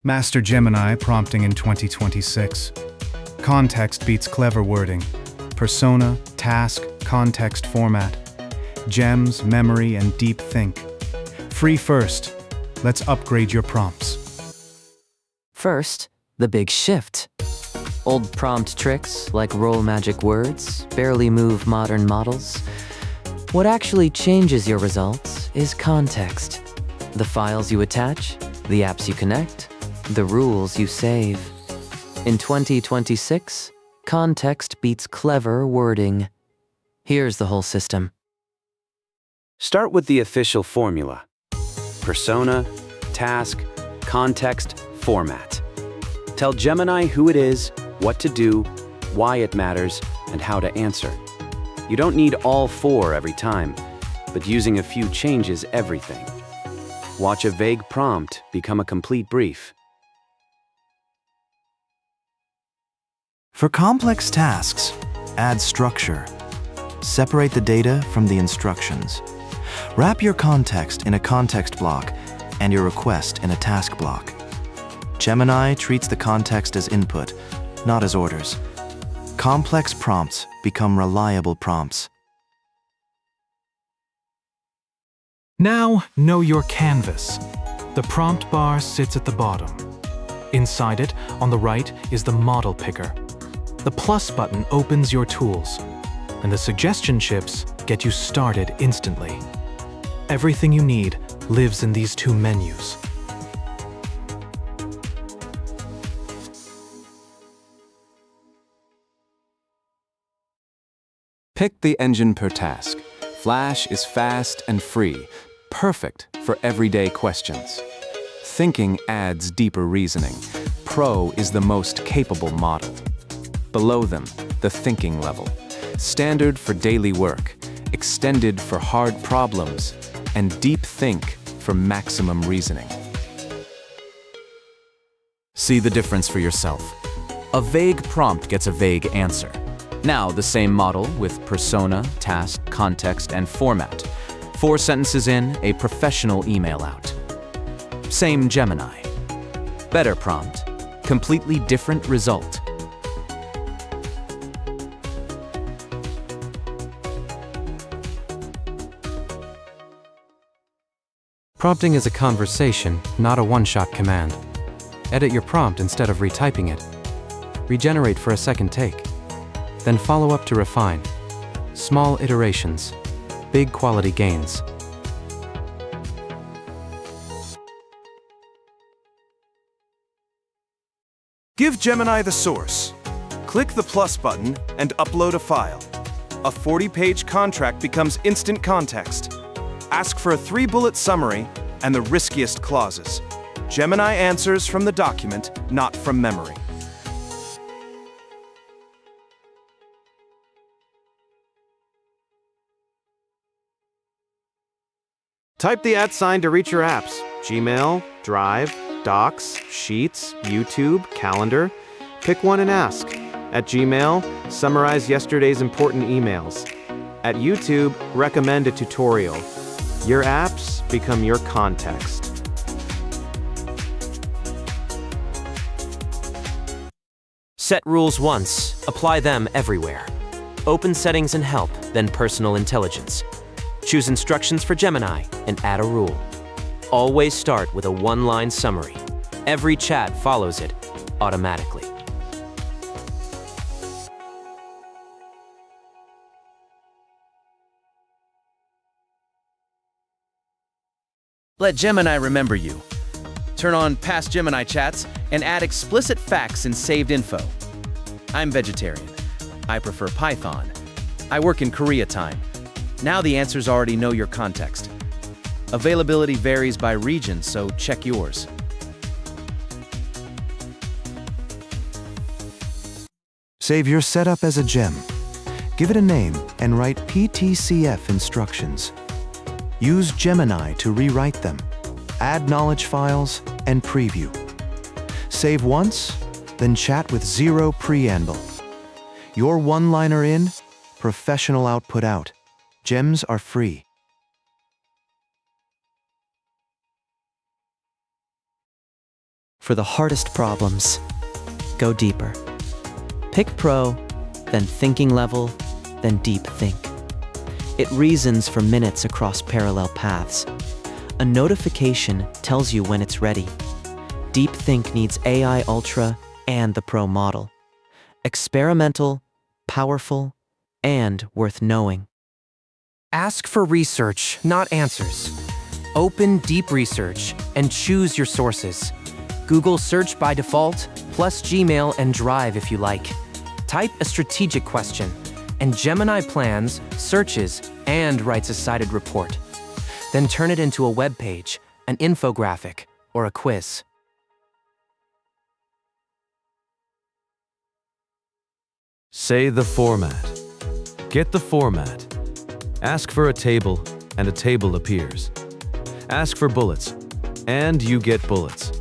Master Gemini prompting in 2026. Context beats clever wording. Persona, task, context format. Gems, memory, and deep think. Free first. Let's upgrade your prompts. First, the big shift. Old prompt tricks like roll magic words barely move modern models. What actually changes your results is context. The files you attach, the apps you connect, the rules you save. In 2026, context beats clever wording. Here's the whole system. Start with the official formula. Persona, task, context, format. Tell Gemini who it is, what to do, why it matters, and how to answer. You don't need all four every time, but using a few changes everything. Watch a vague prompt become a complete brief. For complex tasks, add structure. Separate the data from the instructions. Wrap your context in a context block and your request in a task block. Gemini treats the context as input, not as orders. Complex prompts become reliable prompts. Now, know your canvas. The prompt bar sits at the bottom. Inside it, on the right, is the model picker. The plus button opens your tools, and the suggestion chips get you started instantly. Everything you need lives in these two menus. Pick the engine per task. Flash is fast and free, perfect for everyday questions. Thinking adds deeper reasoning. Pro is the most capable model. Below them, the thinking level. Standard for daily work, extended for hard problems, and deep think for maximum reasoning. See the difference for yourself. A vague prompt gets a vague answer. Now the same model with persona, task, context, and format. 4 sentences in, a professional email out. Same Gemini. Better prompt, completely different result. Prompting is a conversation, not a one-shot command. Edit your prompt instead of retyping it. Regenerate for a second take. Then follow up to refine. Small iterations, big quality gains. Give Gemini the source. Click the plus button and upload a file. A 40-page contract becomes instant context. Ask for a 3-bullet summary and the riskiest clauses. Gemini answers from the document, not from memory. Type the @ to reach your apps. Gmail, Drive, Docs, Sheets, YouTube, Calendar. Pick one and ask. At Gmail, summarize yesterday's important emails. At YouTube, recommend a tutorial. Your apps become your context. Set rules once, apply them everywhere. Open settings and help, then personal intelligence. Choose instructions for Gemini and add a rule. Always start with a one-line summary. Every chat follows it automatically. Let Gemini remember you. Turn on past Gemini chats and add explicit facts in saved info. I'm vegetarian. I prefer Python. I work in Korea time. Now the answers already know your context. Availability varies by region, so check yours. Save your setup as a gem. Give it a name and write PTCF instructions. Use Gemini to rewrite them. Add knowledge files and preview. Save once, then chat with zero preamble. Your one-liner in, professional output out. Gems are free. For the hardest problems, go deeper. Pick Pro, then Thinking Level, then Deep Think. It reasons for minutes across parallel paths. A notification tells you when it's ready. Deep Think needs AI Ultra and the Pro model. Experimental, powerful, and worth knowing. Ask for research, not answers. Open Deep Research and choose your sources. Google Search by default, plus Gmail and Drive if you like. Type a strategic question, and Gemini plans, searches, and writes a cited report. Then turn it into a web page, an infographic, or a quiz. Say the format. Get the format. Ask for a table, and a table appears. Ask for bullets, and you get bullets.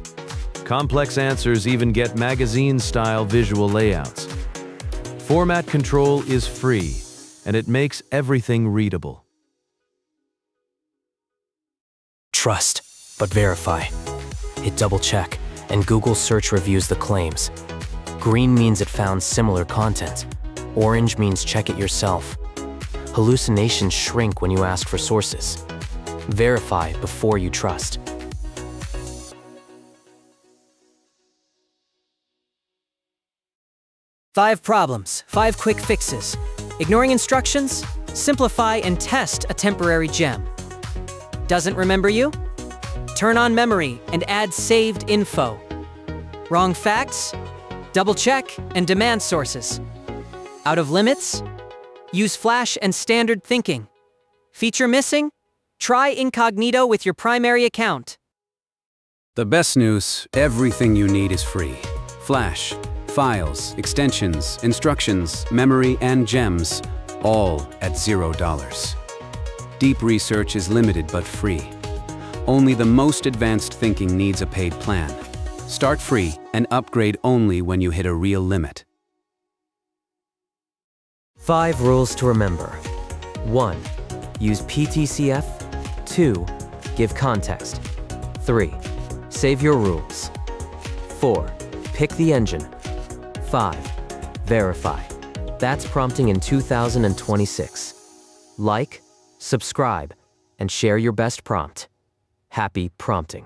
Complex answers even get magazine-style visual layouts. Format control is free, and it makes everything readable. Trust, but verify. Hit double check, and Google search reviews the claims. Green means it found similar content. Orange means check it yourself. Hallucinations shrink when you ask for sources. Verify before you trust. Five problems, 5 quick fixes. Ignoring instructions? Simplify and test a temporary gem. Doesn't remember you? Turn on memory and add saved info. Wrong facts? Double check and demand sources. Out of limits? Use Flash and standard thinking. Feature missing? Try incognito with your primary account. The best news, everything you need is free. Flash, files, extensions, instructions, memory, and gems, all at $0. Deep Research is limited but free. Only the most advanced thinking needs a paid plan. Start free and upgrade only when you hit a real limit. 5 rules to remember. 1. Use PTCF. 2. Give context. 3. Save your rules. 4. Pick the engine. 5. Verify. That's prompting in 2026. Like, subscribe, and share your best prompt. Happy prompting.